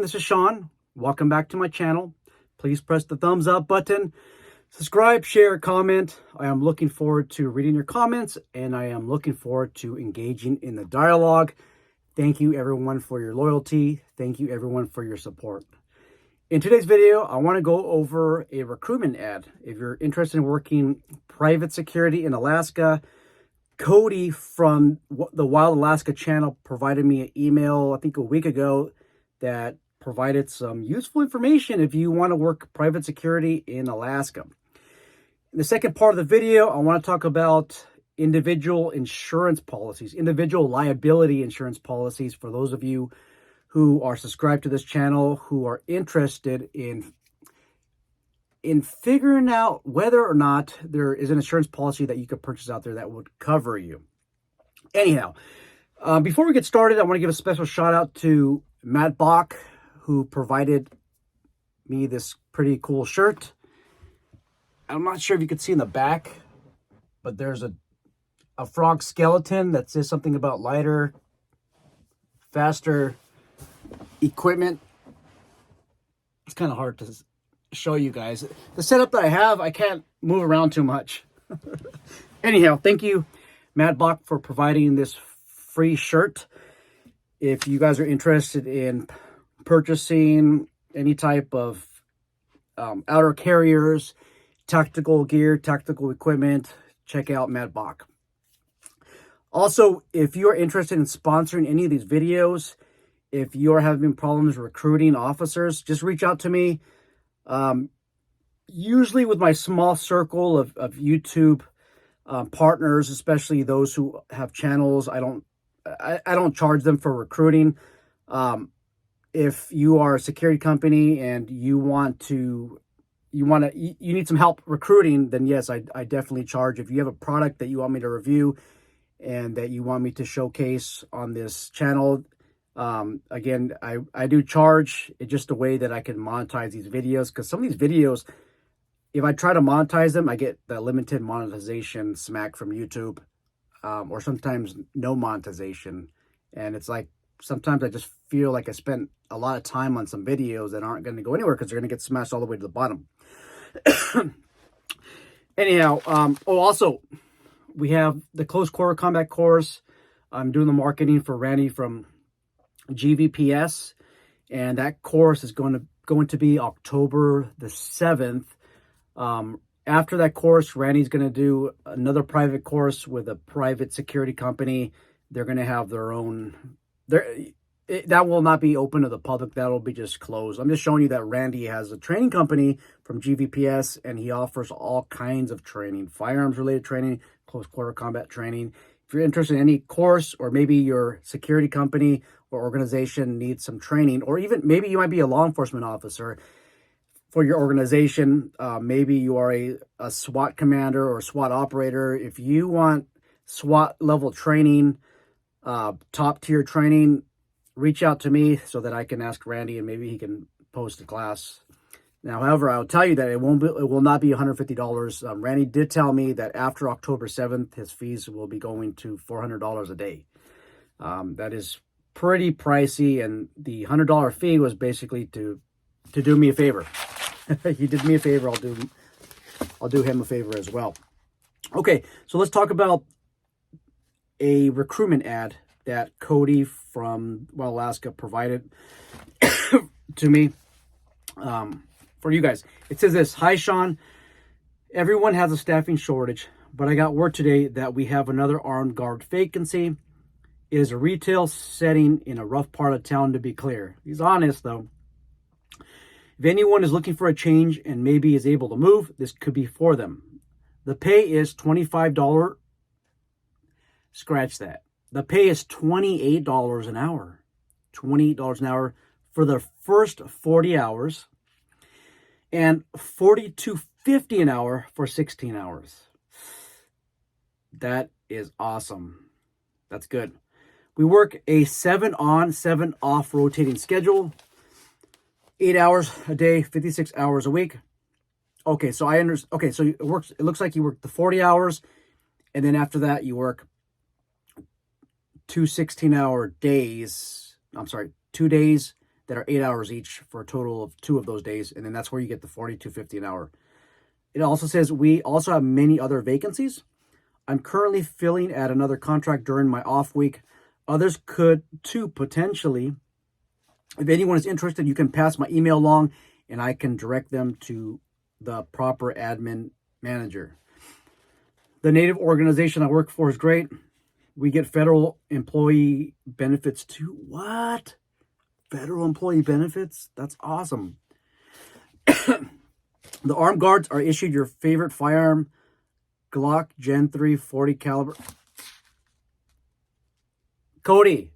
This is Sean. Welcome back to my channel. Please press the thumbs up button. Subscribe, share, comment. I am looking forward to reading your comments, and I am looking forward to engaging in the dialogue. Thank you everyone for your loyalty. Thank you everyone for your support. In today's video, I want to go over a recruitment ad. If you're interested in working private security in Alaska, Cody from the Wild Alaska channel provided me an email, I think a week ago, that provided some useful information if you want to work private security in Alaska. In the second part of the video, I want to talk about individual insurance policies, individual liability insurance policies for those of you who are subscribed to this channel, who are interested in figuring out whether or not there is an insurance policy that you could purchase out there that would cover you. Anyhow, before we get started, I want to give a special shout out to Matt Bach, who provided me this pretty cool shirt. I'm not sure if you can see in the back, but there's a frog skeleton that says something about lighter, faster equipment. It's kind of hard to show you guys. The setup that I have, I can't move around too much. Anyhow, thank you, Matt Bach, for providing this free shirt. If you guys are interested in purchasing any type of outer carriers, tactical gear, tactical equipment, check out Matt Bach. Also, if you're interested in sponsoring any of these videos, if you're having problems recruiting officers, just reach out to me. Usually with my small circle of YouTube partners, especially those who have channels, I don't charge them for recruiting. If you are a security company and you need some help recruiting, then yes, I definitely charge. If you have a product that you want me to review and that you want me to showcase on this channel, again, I do charge. It's just a way that I can monetize these videos, because some of these videos, if I try to monetize them, I get the limited monetization smack from YouTube, or sometimes no monetization. And it's like, sometimes I just feel like I spent a lot of time on some videos that aren't going to go anywhere because they're going to get smashed all the way to the bottom. Anyhow, also, we have the Close Quarter Combat course. I'm doing the marketing for Randy from GVPS, and that course is going to be October the 7th. After that course, Randy's going to do another private course with a private security company. They're going to have their own... that will not be open to the public. That'll be just closed. I'm just showing you that Randy has a training company from GVPS, and he offers all kinds of training, firearms related training, close quarter combat training. If you're interested in any course, or maybe your security company or organization needs some training, or even maybe you might be a law enforcement officer for your organization. Maybe you are a SWAT commander or SWAT operator. If you want SWAT level training, top tier training, reach out to me so that I can ask Randy and maybe he can post a class. Now, however, I'll tell you that it will not be $150. Randy did tell me that after October 7th, his fees will be going to $400 a day. That is pretty pricey, and the $100 fee was basically to do me a favor. He did me a favor, I'll do him a favor as well. Okay, so let's talk about a recruitment ad that Cody from Wild Alaska provided to me for you guys. It says this: "Hi Sean, everyone has a staffing shortage, but I got word today that we have another armed guard vacancy. It is a retail setting in a rough part of town, to be clear." He's honest though. "If anyone is looking for a change and maybe is able to move, this could be for them. The pay is $25. Scratch that. The pay is $28 an hour. $28 an hour for the first 40 hours and $42.50 an hour for 16 hours. That is awesome. That's good. We work a 7 on, 7 off rotating schedule. 8 hours a day, 56 hours a week. Okay, so I understand. Okay, so it works. It looks like you work the 40 hours, and then after that you work 2 16-hour days. I'm sorry, 2 days, that are 8 hours each for a total of 2 of those days. And then that's where you get the $42.50 an hour. It also says we also have many other vacancies. I'm currently filling at another contract during my off week. Others could too, potentially. If anyone is interested, you can pass my email along and I can direct them to the proper admin manager. The Native organization I work for is great. We get federal employee benefits too. What? Federal employee benefits? That's awesome. The armed guards are issued your favorite firearm, Glock Gen 3 40 caliber. Cody,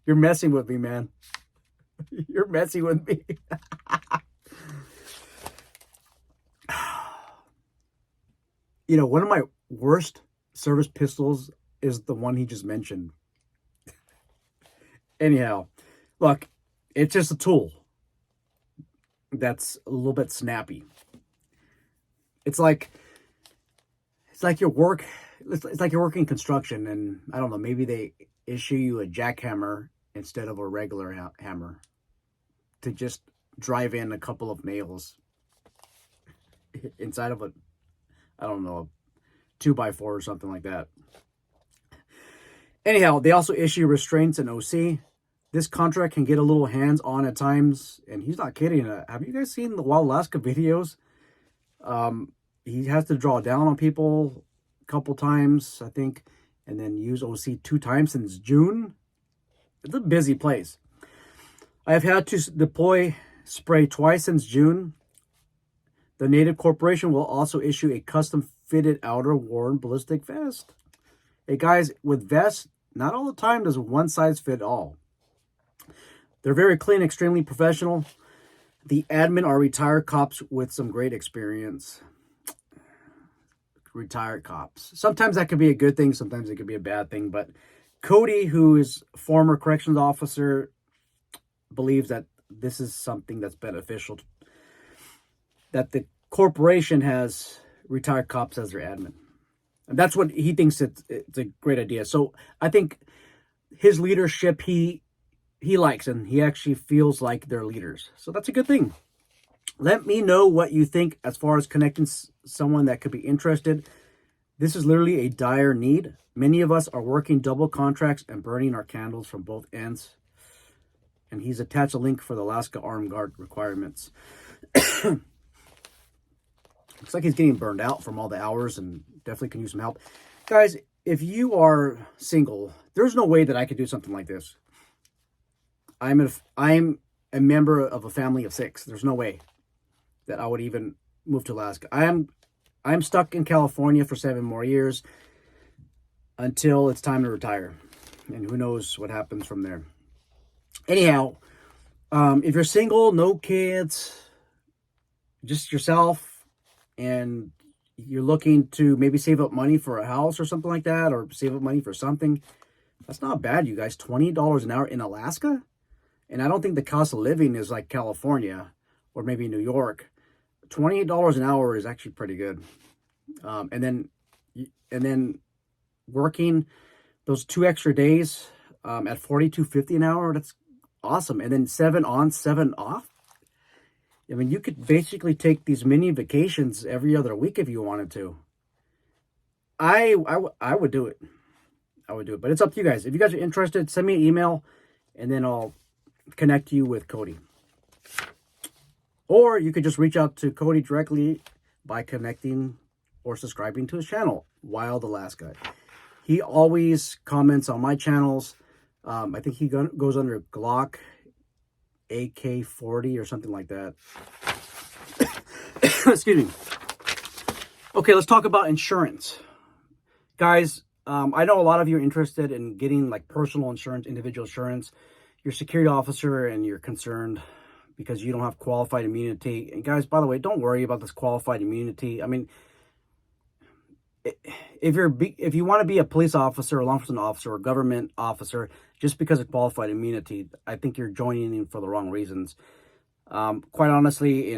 you're messing with me, man. You're messing with me. You know, one of my worst service pistols is the one he just mentioned. Anyhow, look, it's just a tool that's a little bit snappy. It's like your work. It's like you're working construction, and I don't know. Maybe they issue you a jackhammer instead of a regular hammer to just drive in a couple of nails inside of a, I don't know, a 2x4 or something like that. Anyhow, they also issue restraints and OC. This contract can get a little hands-on at times, and he's not kidding. Have you guys seen the Wild Alaska videos? He has to draw down on people a couple times, I think, and then use OC 2 times since June. It's a busy place. I have had to deploy spray twice since June. The Native Corporation will also issue a custom-fitted outer worn ballistic vest. Hey guys, with vests, not all the time does one size fit all. They're very clean, extremely professional. The admin are retired cops with some great experience. Retired cops. Sometimes that could be a good thing, sometimes it could be a bad thing, but Cody, who is former corrections officer, believes that this is something that's beneficial, that the corporation has retired cops as their admin. And that's what he thinks it's a great idea. So I think his leadership, he likes, and he actually feels like they're leaders. So that's a good thing. Let me know what you think as far as connecting someone that could be interested. This is literally a dire need. Many of us are working double contracts and burning our candles from both ends. And he's attached a link for the Alaska Armed Guard requirements. Looks like he's getting burned out from all the hours and definitely can use some help. Guys, if you are single, there's no way that I could do something like this. I'm a member of a family of 6. There's no way that I would even move to Alaska. I'm stuck in California for 7 more years until it's time to retire. And who knows what happens from there. Anyhow, if you're single, no kids, just yourself, and you're looking to maybe save up money for a house or something like that, or save up money for something, that's not bad, you guys. $20 an hour in Alaska? And I don't think the cost of living is like California or maybe New York. $28 an hour is actually pretty good. And then working those 2 extra days at $42.50 an hour, that's awesome. And then 7 on, 7 off. I mean, you could basically take these mini vacations every other week if you wanted to. I would do it. I would do it. But it's up to you guys. If you guys are interested, send me an email and then I'll connect you with Cody. Or you could just reach out to Cody directly by connecting or subscribing to his channel, Wild Alaska. He always comments on my channels. I think he goes under Glock AK-40 or something like that. Excuse me. Okay, let's talk about insurance. Guys, I know a lot of you are interested in getting like personal insurance, individual insurance. You're a security officer and you're concerned because you don't have qualified immunity. And guys, by the way, don't worry about this qualified immunity. I mean, if you want to be a police officer, a law enforcement officer, or government officer, just because of qualified immunity, I think you're joining in for the wrong reasons. Quite honestly,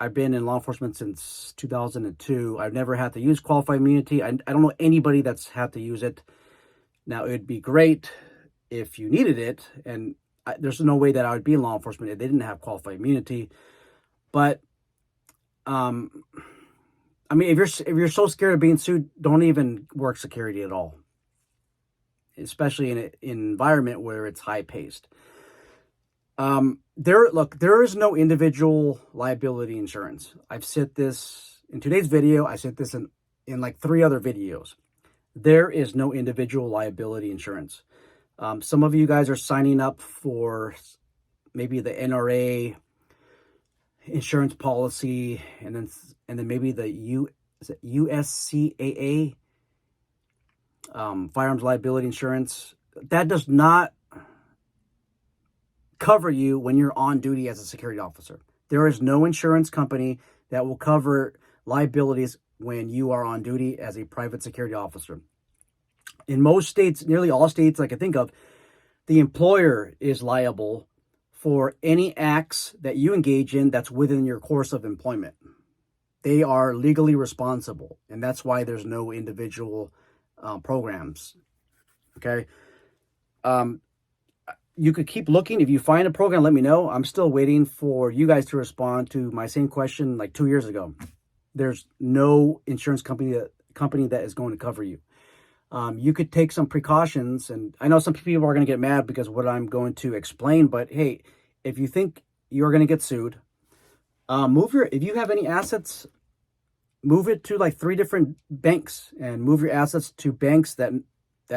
I've been in law enforcement since 2002. I've never had to use qualified immunity. I don't know anybody that's had to use it. Now, it'd be great if you needed it. And there's no way that I would be in law enforcement if they didn't have qualified immunity. But I mean, if you're so scared of being sued, don't even work security at all, especially in an environment where it's high paced. There is no individual liability insurance. I've said this in today's video. I said this in like 3 other videos. There is no individual liability insurance. Some of you guys are signing up for maybe the NRA insurance policy, and then maybe the USCAA firearms liability insurance. That does not cover you when you're on duty as a security officer. There is no insurance company that will cover liabilities when you are on duty as a private security officer. In most states, nearly all states I can think of, the employer is liable for any acts that you engage in that's within your course of employment. They are legally responsible, and that's why there's no individual programs. Okay. You could keep looking. If you find a program, let me know. I'm still waiting for you guys to respond to my same question like 2 years ago. There's no insurance company that is going to cover you. You could take some precautions, and I know some people are going to get mad because of what I'm going to explain, but hey, if you think you're going to get sued, if you have any assets, move it to like 3 different banks, and move your assets to banks that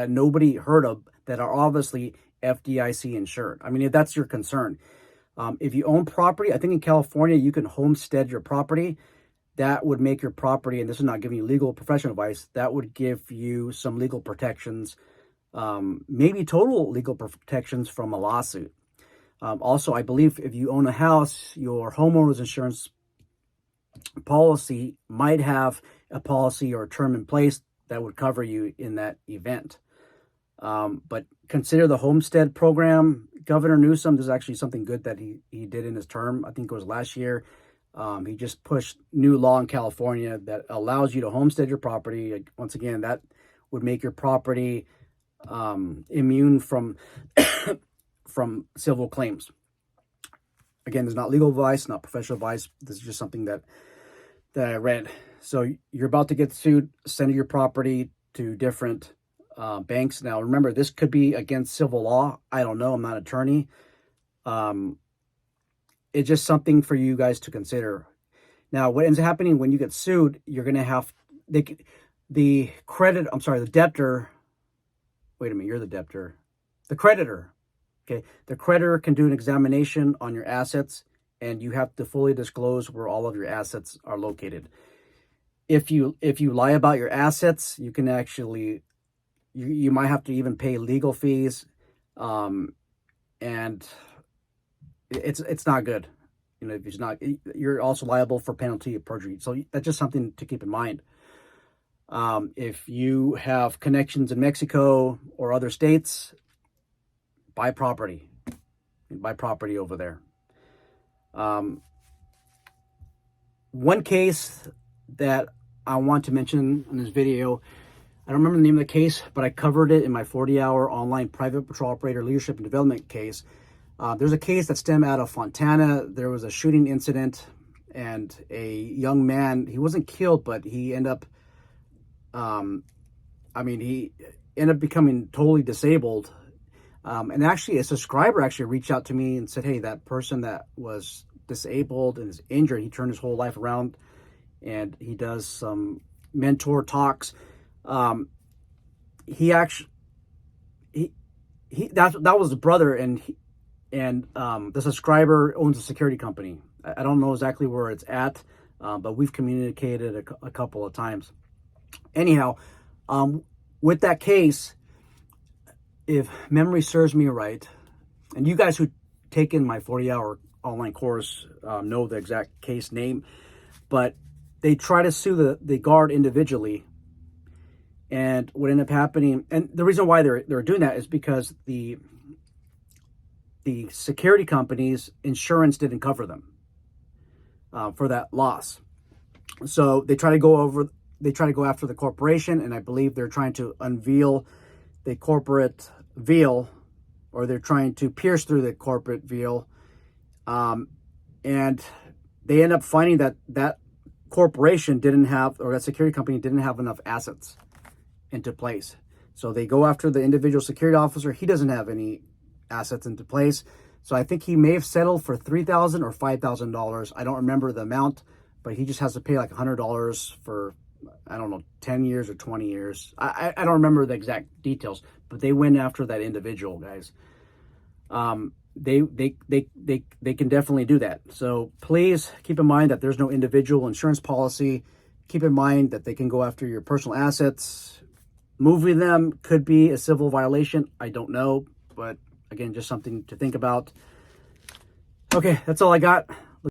nobody heard of, that are obviously FDIC insured. I mean, if that's your concern. If you own property, I think in California, you can homestead your property. That would make your property, and this is not giving you legal professional advice, that would give you some legal protections, maybe total legal protections from a lawsuit. Also, I believe if you own a house, your homeowner's insurance policy might have a policy or a term in place that would cover you in that event. But consider the homestead program. Governor Newsom, this is actually something good that he did in his term. I think it was last year. He just pushed new law in California that allows you to homestead your property. Once again, that would make your property immune from from civil claims. Again, there's not legal advice, not professional advice. This is just something that I read. So you're about to get sued. Send your property to different banks. Now, remember, this could be against civil law. I don't know. I'm not an attorney. It's just something for you guys to consider. Now, what ends up happening when you get sued, you're going to have the debtor. Wait a minute, you're the debtor. The creditor. Okay. The creditor can do an examination on your assets, and you have to fully disclose where all of your assets are located. If you lie about your assets, you can actually, you might have to even pay legal fees. And it's not good. You know, if it's not, you're also liable for penalty of perjury. So that's just something to keep in mind. If you have connections in Mexico or other states, buy property over there. One case that I want to mention in this video, I don't remember the name of the case, but I covered it in my 40-hour online private patrol operator leadership and development case. There's a case that stemmed out of Fontana. There was a shooting incident, and a young man, he wasn't killed, but he ended up, he ended up becoming totally disabled. And actually, a subscriber actually reached out to me and said, hey, that person that was disabled and is injured, he turned his whole life around, and he does some mentor talks. That was his brother, and the subscriber owns a security company. I don't know exactly where it's at, but we've communicated a couple of times. Anyhow, with that case, if memory serves me right, and you guys who take in my 40-hour online course know the exact case name, but they try to sue the guard individually. And what ended up happening, and the reason why they're doing that is because the security company's insurance didn't cover them for that loss. So they try to go after the corporation, and I believe they're trying to unveil the corporate veil or they're trying to pierce through the corporate veil. And they end up finding that that corporation didn't have, or that security company didn't have enough assets into place. So they go after the individual security officer. He doesn't have any assets into place. So I think he may have settled for $3,000 or $5,000. I don't remember the amount, but he just has to pay like $100 for, I don't know, 10 years or 20 years. I don't remember the exact details, but they went after that individual, guys. They can definitely do that. So please keep in mind that there's no individual insurance policy. Keep in mind that they can go after your personal assets. Moving them could be a civil violation. I don't know, but again, just something to think about. Okay, that's all I got.